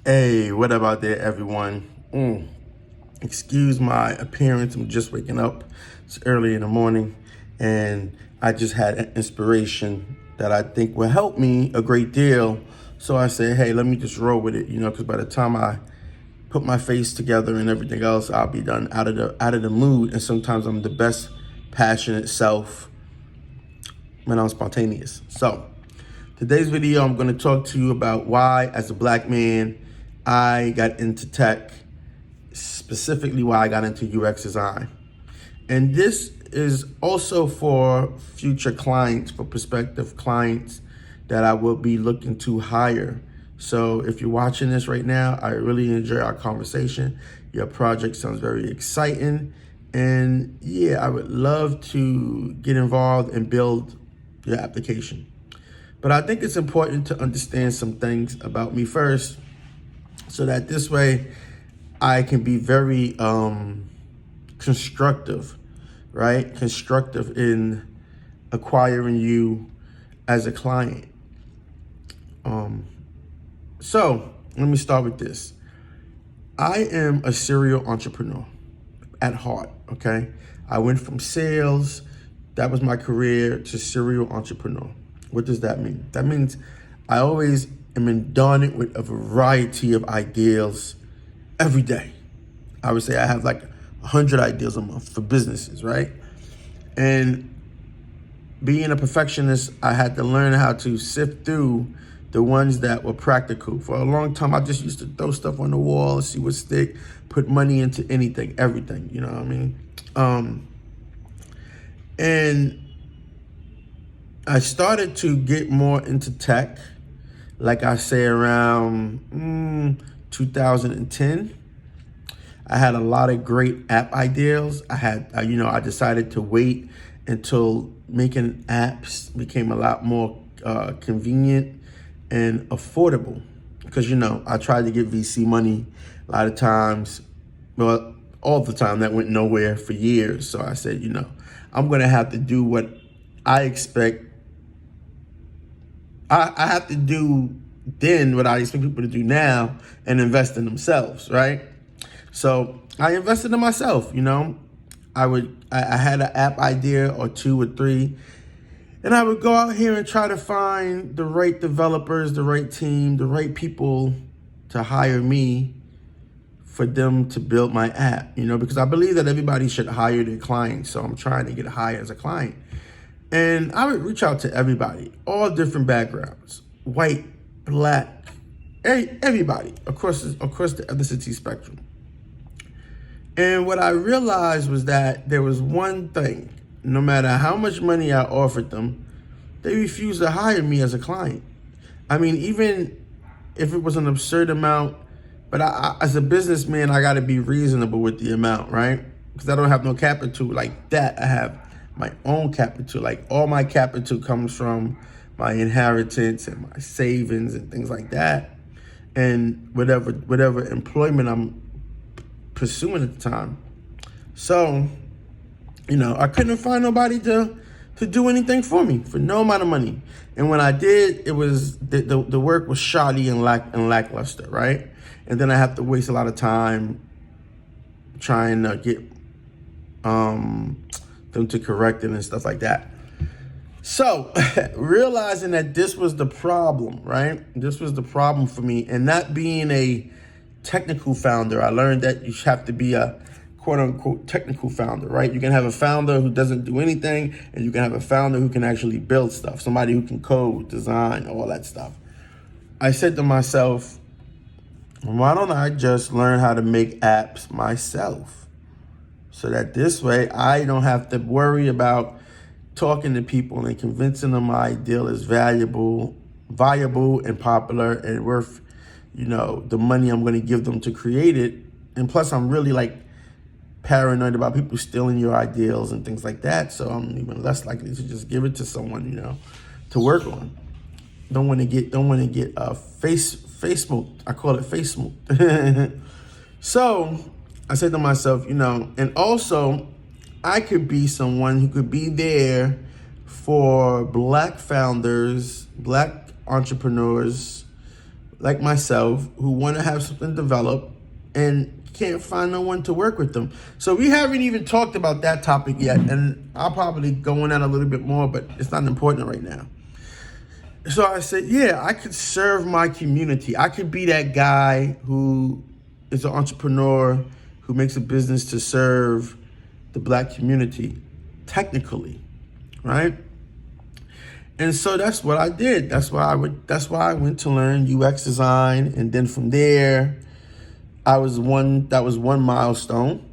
Hey, what about there, everyone? Excuse my appearance. I'm just waking up. It's early in the morning, and I just had an inspiration that I think will help me a great deal. So I said, hey, let me just roll with it, because by the time I put my face together and everything else, I'll be done out of the mood. And sometimes I'm the best passionate self when I'm spontaneous. So today's video, I'm going to talk to you about why, as a black man, I got into tech, specifically why I got into UX design. And this is also for future clients, for prospective clients that I will be looking to hire. So if you're watching this right now, I really enjoy our conversation. Your project sounds very exciting. And yeah, I would love to get involved and build your application. But I think it's important to understand some things about me first, so that this way I can be very constructive, right? Constructive in acquiring you as a client. So let me start with this. I am a serial entrepreneur at heart, okay? I went from sales, that was my career, to serial entrepreneur. What does that mean? That means I always am indulgent with a variety of ideas every day. I would say I have like 100 ideas a month for businesses, right? And being a perfectionist, I had to learn how to sift through the ones that were practical. For a long time, I just used to throw stuff on the wall and see what stick, put money into anything, everything, you know what I mean? And I started to get more into tech, like I say, around 2010. I had a lot of great app ideas. I decided to wait until making apps became a lot more convenient and affordable. Because, I tried to get VC money a lot of times, well, all the time. That went nowhere for years. So I said, I'm going to have to do what I expect. I have to do then what I expect people to do now and invest in themselves, right? So I invested in myself, I had an app idea or two or three, and I would go out here and try to find the right developers, the right team, the right people to hire me for them to build my app, because I believe that everybody should hire their clients. So I'm trying to get hired as a client. And I would reach out to everybody, all different backgrounds, white, black, everybody across the ethnicity spectrum. And what I realized was that there was one thing: no matter how much money I offered them, they refused to hire me as a client. I mean, even if it was an absurd amount, but I as a businessman, I got to be reasonable with the amount, right? Because I don't have no capital like that. I have my own capital. Like, all my capital comes from my inheritance and my savings and things like that, and whatever employment I'm pursuing at the time. So, I couldn't find nobody to do anything for me for no amount of money. And when I did, it was the work was shoddy and lackluster, right? And then I have to waste a lot of time trying to get them to correct it and stuff like that. So realizing that this was the problem, right? This was the problem for me. And not being a technical founder, I learned that you have to be a quote unquote technical founder, right? You can have a founder who doesn't do anything, and you can have a founder who can actually build stuff, somebody who can code, design, all that stuff. I said to myself, why don't I just learn how to make apps myself? So that this way I don't have to worry about talking to people and convincing them my ideal is viable and popular and worth, the money I'm going to give them to create it. And plus, I'm really paranoid about people stealing your ideals and things like that. So I'm even less likely to just give it to someone, to work on. Don't want to get face smoked. I call it face smoked. So I said to myself, and also I could be someone who could be there for black founders, black entrepreneurs, like myself who want to have something developed and can't find no one to work with them. So we haven't even talked about that topic yet, and I'll probably go on that a little bit more, but it's not important right now. So I said, yeah, I could serve my community. I could be that guy who is an entrepreneur who makes a business to serve the Black community, technically, right? And so that's what I did. That's why I went to learn UX design, and then from there, that was one milestone.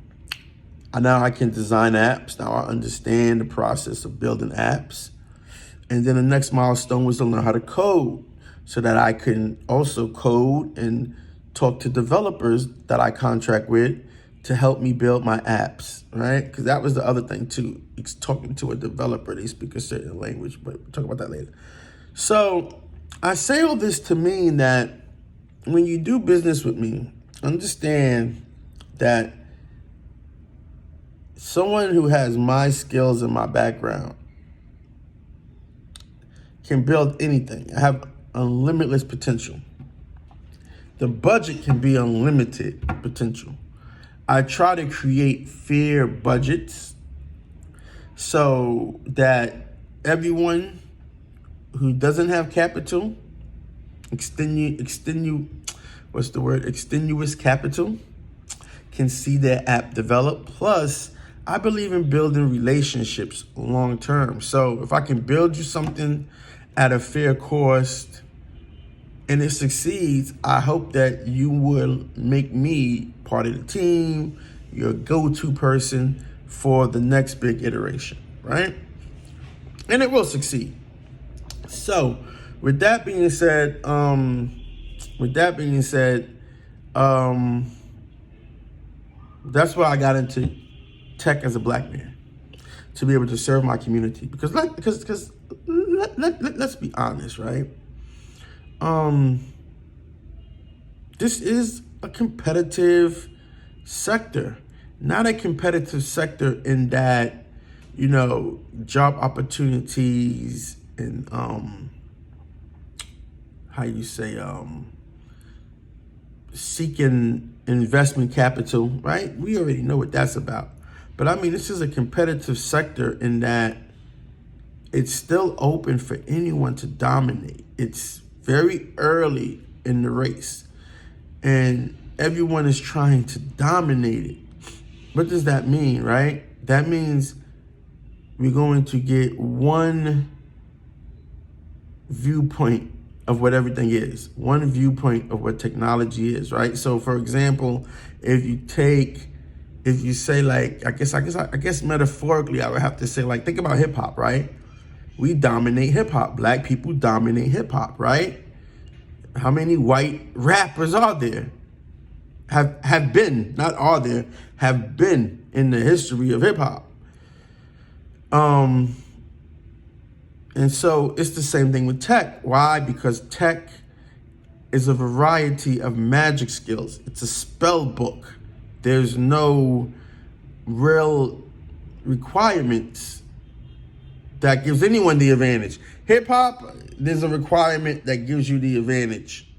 And now I can design apps. Now I understand the process of building apps. And then the next milestone was to learn how to code so that I can also code and talk to developers that I contract with to help me build my apps, right? Because that was the other thing too. It's talking to a developer, they speak a certain language, but we'll talk about that later. So I say all this to mean that when you do business with me, understand that someone who has my skills and my background can build anything. I have unlimited potential. The budget can be unlimited potential. I try to create fair budgets so that everyone who doesn't have capital, extenuous capital, can see their app develop. Plus, I believe in building relationships long term. So if I can build you something at a fair cost and it succeeds, I hope that you will make me part of the team, your go-to person for the next big iteration, right? And it will succeed. So with that being said, that's why I got into tech as a Black man, to be able to serve my community. Because let's be honest, right? This is a competitive sector, not a competitive sector in that, job opportunities and seeking investment capital, right? We already know what that's about. But I mean, this is a competitive sector in that it's still open for anyone to dominate. It's very early in the race, and everyone is trying to dominate it. What does that mean, right? That means we're going to get one viewpoint of what everything is, one viewpoint of what technology is, right? So for example, if you say like, I guess metaphorically, I would have to say, like, think about hip hop, right? We dominate hip hop. Black people dominate hip hop, right? How many white rappers are there? Have been, not are there, have been in the history of hip hop. And so it's the same thing with tech. Why? Because tech is a variety of magic skills. It's a spell book. There's no real requirements that gives anyone the advantage. Hip hop, there's a requirement that gives you the advantage,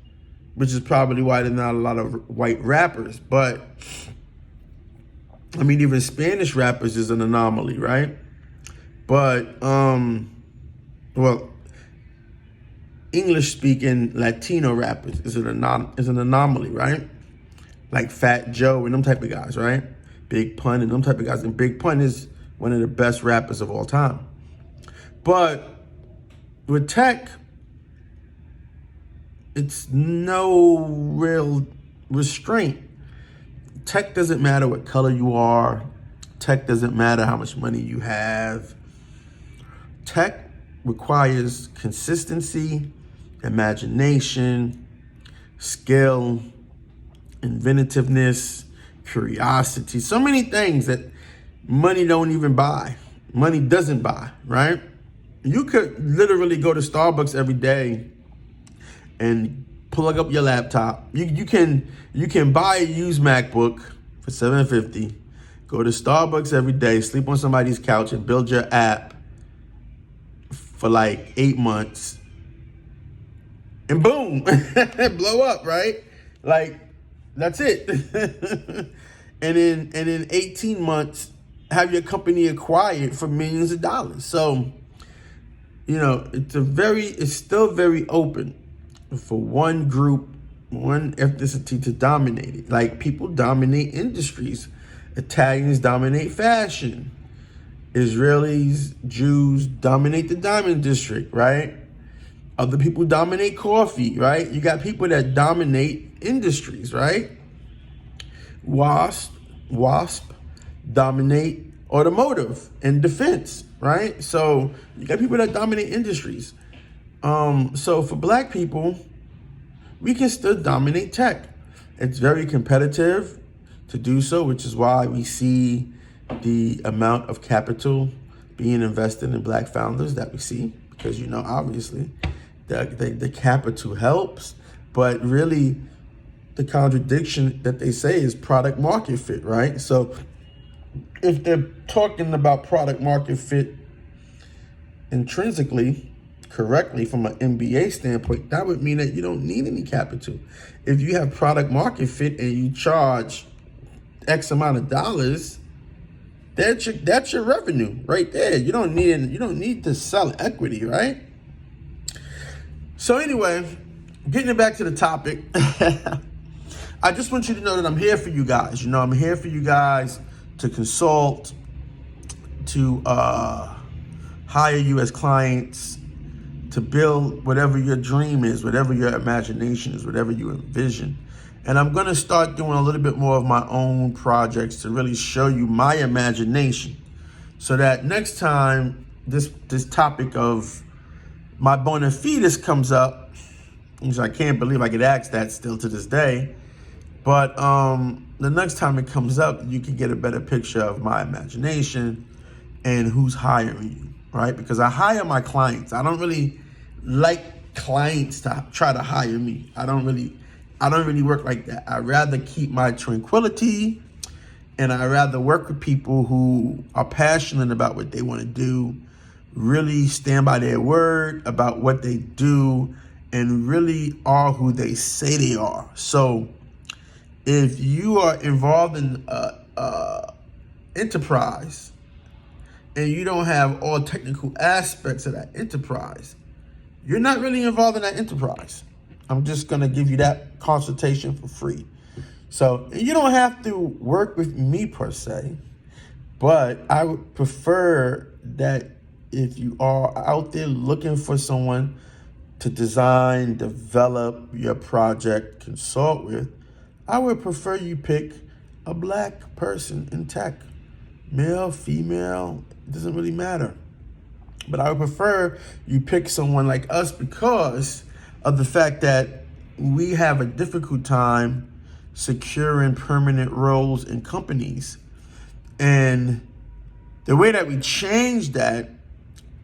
which is probably why there's not a lot of white rappers. But I mean, even Spanish rappers is an anomaly, right? But English-speaking Latino rappers is an anomaly, right? Like Fat Joe and them type of guys, right? Big Pun and them type of guys. And Big Pun is one of the best rappers of all time. But with tech, it's no real restraint. Tech doesn't matter what color you are. Tech doesn't matter how much money you have. Tech requires consistency, imagination, skill, inventiveness, curiosity, so many things that money don't even buy. Money doesn't buy, right? You could literally go to Starbucks every day and plug up your laptop. You can buy a used MacBook for $750, go to Starbucks every day, sleep on somebody's couch, and build your app for like 8 months and boom, blow up, right? Like, that's it. and in 18 months, have your company acquired for millions of dollars. So, it's still very open for one group, one ethnicity to dominate it. Like, people dominate industries. Italians dominate fashion. Israelis, Jews dominate the diamond district, right? Other people dominate coffee, right? You got people that dominate industries, right? WASP dominate automotive and defense, right? So you got people that dominate industries. So for black people, we can still dominate tech. It's very competitive to do so, which is why we see the amount of capital being invested in black founders that we see, because, obviously the capital helps, but really the contradiction that they say is product market fit, right? So if they're talking about product market fit intrinsically, correctly from an MBA standpoint, that would mean that you don't need any capital. If you have product market fit and you charge X amount of dollars, that's your revenue right there. You don't need to sell equity, right? So anyway, getting it back to the topic, I just want you to know that I'm here for you guys. I'm here for you guys to consult, to hire you as clients, to build whatever your dream is, whatever your imagination is, whatever you envision. And I'm going to start doing a little bit more of my own projects to really show you my imagination, so that next time this topic of my bona fides comes up, which I can't believe I get asked that still to this day, but the next time it comes up, you can get a better picture of my imagination and who's hiring you, right? Because I hire my clients. I don't really like clients to try to hire me. I don't really work like that. I'd rather keep my tranquility, and I'd rather work with people who are passionate about what they want to do, really stand by their word about what they do, and really are who they say they are. So if you are involved in enterprise and you don't have all technical aspects of that enterprise, you're not really involved in that enterprise. I'm just going to give you that consultation for free. So you don't have to work with me per se, but I would prefer that if you are out there looking for someone to design, develop your project, consult with, I would prefer you pick a black person in tech. Male, female, it doesn't really matter. But I would prefer you pick someone like us because of the fact that we have a difficult time securing permanent roles in companies. And the way that we change that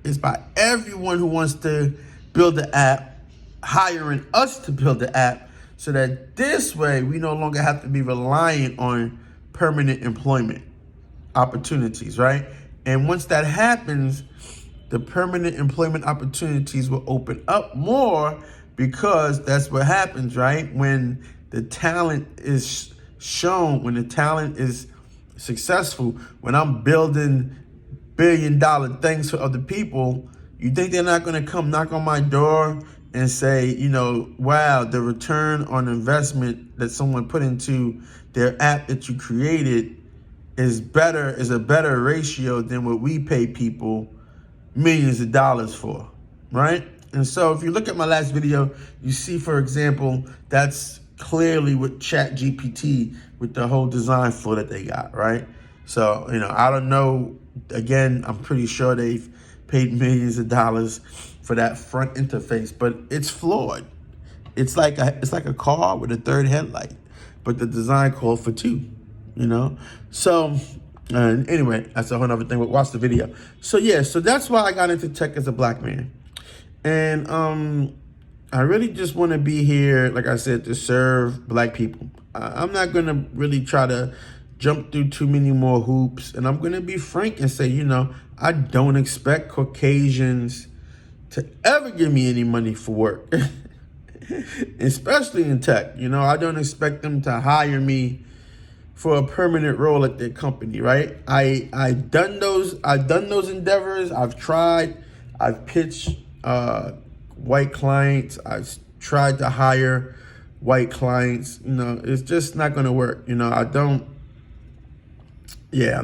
is by everyone who wants to build the app hiring us to build the app, so that this way we no longer have to be reliant on permanent employment opportunities, right? And once that happens, the permanent employment opportunities will open up more, because that's what happens, right? When the talent is shown, when the talent is successful, when I'm building billion-dollar things for other people, you think they're not going to come knock on my door and say, wow, the return on investment that someone put into their app that you created is a better ratio than what we pay people millions of dollars for, right? And so if you look at my last video, you see, for example, that's clearly with ChatGPT, with the whole design flow that they got, right? So, I don't know. Again, I'm pretty sure they've paid millions of dollars for that front interface, but it's flawed. It's like a car with a third headlight, but the design called for two, So anyway, that's a whole other thing, but watch the video. So yeah, so that's why I got into tech as a black man. And I really just want to be here, like I said, to serve black people. I'm not going to really try to jump through too many more hoops. And I'm going to be frank and say, I don't expect Caucasians to ever give me any money for work. especially in tech. You know, I don't expect them to hire me for a permanent role at their company, right? I've done those endeavors. I've tried. I've pitched white clients. I've tried to hire white clients. You know, it's just not going to work. You know, I'm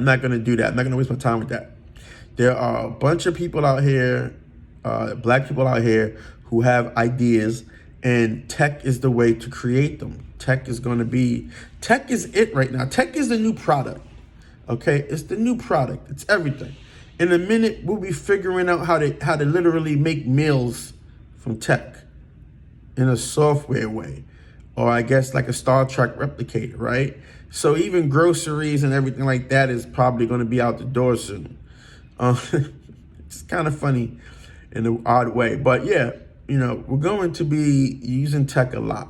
not going to do that. I'm not going to waste my time with that. There are a bunch of people out here, black people out here, who have ideas, and tech is the way to create them. Tech is it right now. Tech is the new product, okay? It's the new product. It's everything. In a minute, we'll be figuring out how to literally make meals from tech in a software way, or I guess like a Star Trek replicator, right? So even groceries and everything like that is probably going to be out the door soon. It's kind of funny in an odd way, but yeah, you know, we're going to be using tech a lot.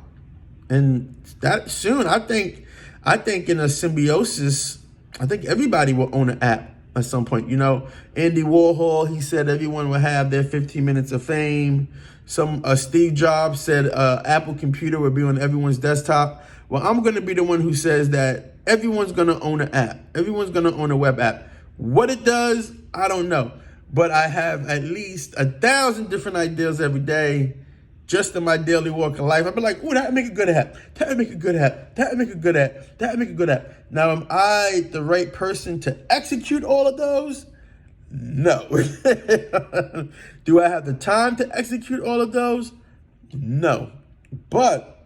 And that soon, I think in a symbiosis, I think everybody will own an app at some point. You know, Andy Warhol, he said everyone will have their 15 minutes of fame. Steve Jobs said Apple computer will be on everyone's desktop. Well, I'm going to be the one who says that everyone's going to own an app. Everyone's going to own a web app. What it does, I don't know. But I have at least 1,000 different ideas every day just in my daily walk of life. I'd be like, ooh, that would make a good app. That would make a good app. That would make a good app. That would make a good app. Now, am I the right person to execute all of those? No. Do I have the time to execute all of those? No. But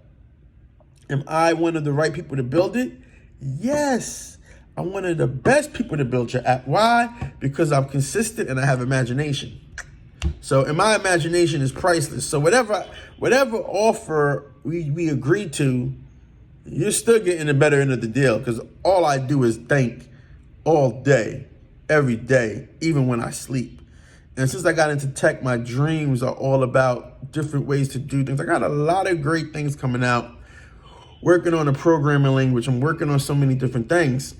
am I one of the right people to build it? Yes. I'm one of the best people to build your app. Why? Because I'm consistent and I have imagination. So, and my imagination is priceless. So whatever offer we agree to, you're still getting the better end of the deal, because all I do is think all day, every day, even when I sleep. And since I got into tech, my dreams are all about different ways to do things. I got a lot of great things coming out. Working on a programming language. I'm working on so many different things,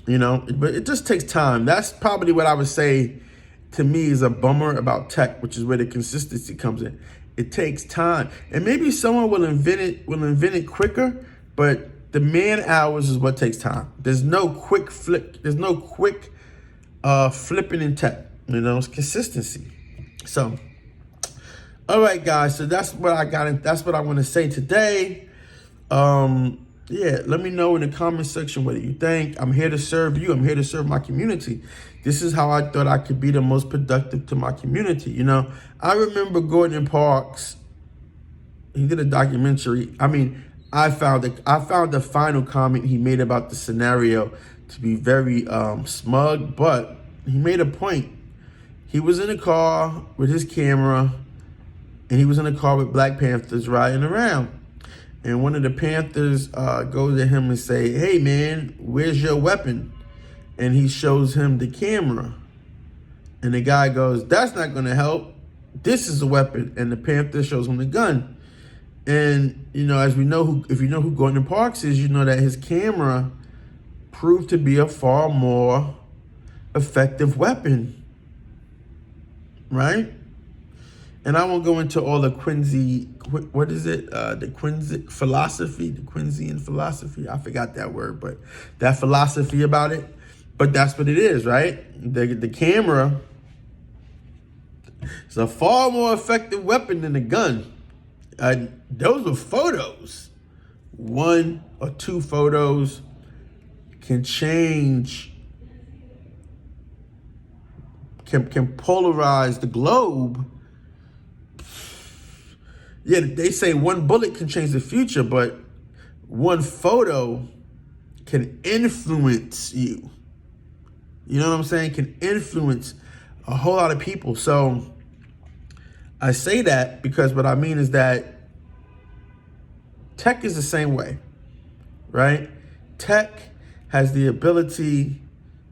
you know, but it just takes time. That's probably what I would say to me is a bummer about tech, which is where the consistency comes in. It takes time. And maybe someone will invent it quicker, but the man hours is what takes time. There's no quick flip. There's no quick flipping in tech. You know, it's consistency. So, all right, guys. So that's what I got. That's what I want to say today. Yeah, let me know in the comment section what you think. I'm here to serve you. I'm here to serve my community. This is how I thought I could be the most productive to my community. You know, I remember Gordon Parks. He did a documentary. I mean, I found the final comment he made about the scenario to be very smug, but he made a point. He was in a car with his camera, and he was in a car with Black Panthers riding around. And one of the Panthers goes to him and say, "Hey man, where's your weapon?" And he shows him the camera. And the guy goes, "That's not gonna help. This is a weapon." And the Panther shows him the gun. And you know, as we know, if you know who Gordon Parks is, you know that his camera proved to be a far more effective weapon, right? And I won't go into all the the Quincyan philosophy. I forgot that word, but that philosophy about it. But that's what it is, right? The camera is a far more effective weapon than a gun. Those were photos. 1 or 2 photos can change, can polarize the globe. Yeah, they say 1 bullet can change the future, but 1 photo can influence you. You know what I'm saying? Can influence a whole lot of people. So I say that because what I mean is that tech is the same way, right? Tech has the ability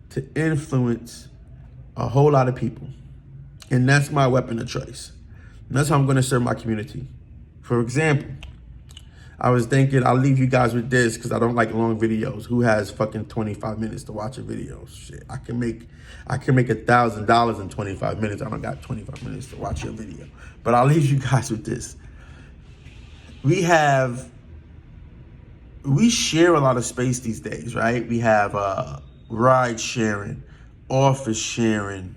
to influence a whole lot of people. And that's my weapon of choice. And that's how I'm going to serve my community. For example, I was thinking I'll leave you guys with this because I don't like long videos. Who has fucking 25 minutes to watch a video? Shit, I can make $1,000 in 25 minutes. I don't got 25 minutes to watch your video. But I'll leave you guys with this. we share a lot of space these days, right? We have ride sharing, office sharing,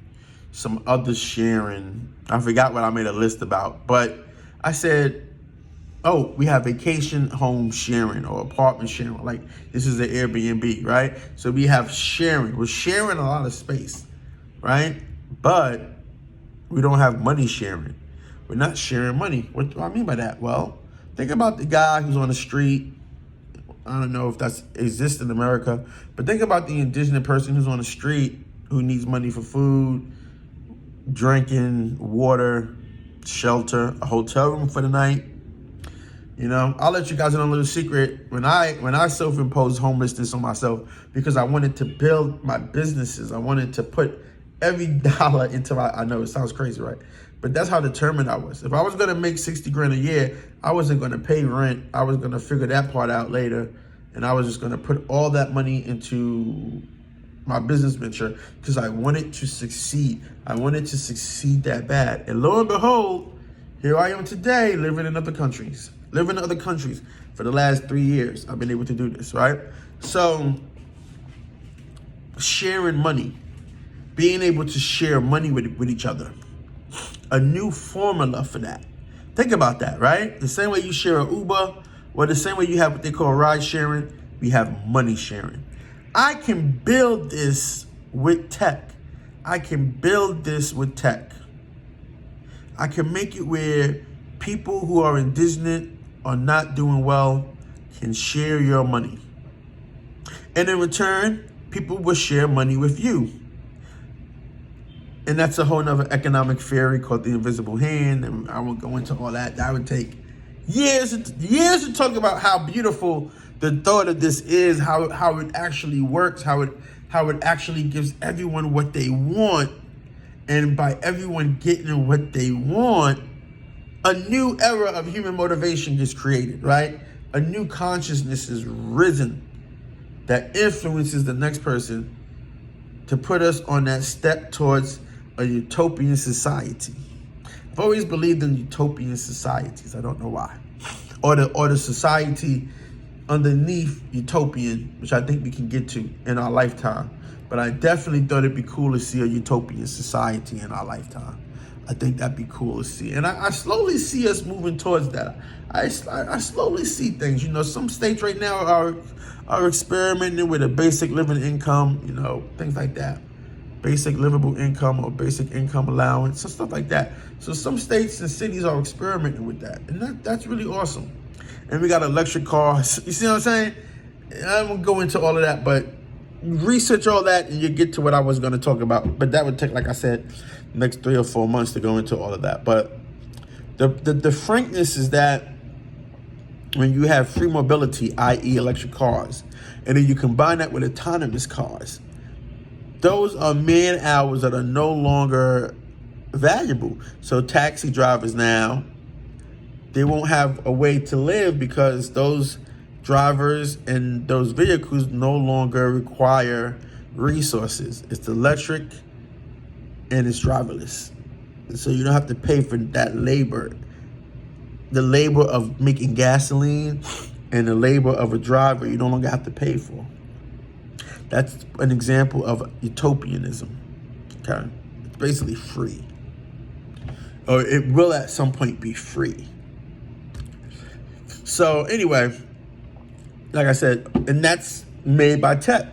some other sharing. I forgot what I made a list about, but I said, oh, we have vacation home sharing or apartment sharing. Like this is an Airbnb, right? So we have sharing. We're sharing a lot of space, right? But we don't have money sharing. We're not sharing money. What do I mean by that? Well, think about the guy who's on the street. I don't know if that exists in America, but think about the indigenous person who's on the street who needs money for food, drinking, water, shelter, a hotel room for the night. You know, I'll let you guys in a little secret. When I self-imposed homelessness on myself because I wanted to build my businesses, I wanted to put every dollar into my, I know it sounds crazy, right? But that's how determined I was. If I was gonna make 60 grand a year, I wasn't gonna pay rent. I was gonna figure that part out later. And I was just gonna put all that money into my business venture because I wanted to succeed. I wanted to succeed that bad. And lo and behold, here I am today living in other countries. Living in other countries for the last 3 years. I've been able to do this, right? So sharing money, being able to share money with each other. A new formula for that. Think about that, right? The same way you share an Uber, or the same way you have what they call ride sharing, we have money sharing. I can build this with tech. I can build this with tech. I can make it where people who are indigent or not doing well can share your money. And in return, people will share money with you. And that's a whole nother economic theory called the invisible hand. And I won't go into all that. That would take years to talk about how beautiful the thought of this is, how it actually works, how it actually gives everyone what they want. And by everyone getting what they want, a new era of human motivation gets created, right? A new consciousness is risen that influences the next person to put us on that step towards a utopian society. I've always believed in utopian societies. I don't know why. Or the society underneath utopian, which I think we can get to in our lifetime. But I definitely thought it'd be cool to see a utopian society in our lifetime. I think that'd be cool to see. And I slowly see us moving towards that. I slowly see things. You know, some states right now are experimenting with a basic living income, you know, things like that. Basic livable income or basic income allowance, and stuff like that. So some states and cities are experimenting with that. And that's really awesome. And we got electric cars. You see what I'm saying? I won't go into all of that, but research all that and you get to what I was going to talk about. But that would take, like I said, next 3 or 4 months to go into all of that. But the frankness is that when you have free mobility, i.e. electric cars, and then you combine that with autonomous cars, those are man hours that are no longer valuable. So taxi drivers now, they won't have a way to live because those drivers and those vehicles no longer require resources. It's electric and it's driverless. So you don't have to pay for that labor. The labor of making gasoline and the labor of a driver, you no longer have to pay for. That's an example of utopianism, okay? It's basically free. Or it will at some point be free. So anyway, like I said, and that's made by tech,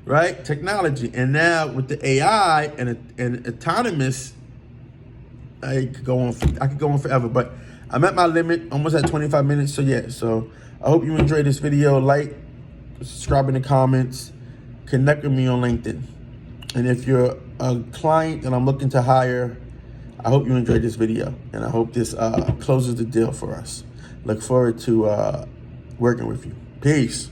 right? Technology. And now with the AI and autonomous, I could go on forever, but I'm at my limit, almost at 25 minutes. So yeah, so I hope you enjoyed this video. Like, subscribe in the comments, connect with me on LinkedIn. And if you're a client that I'm looking to hire, I hope you enjoyed this video. And I hope this closes the deal for us. Look forward to working with you. Peace.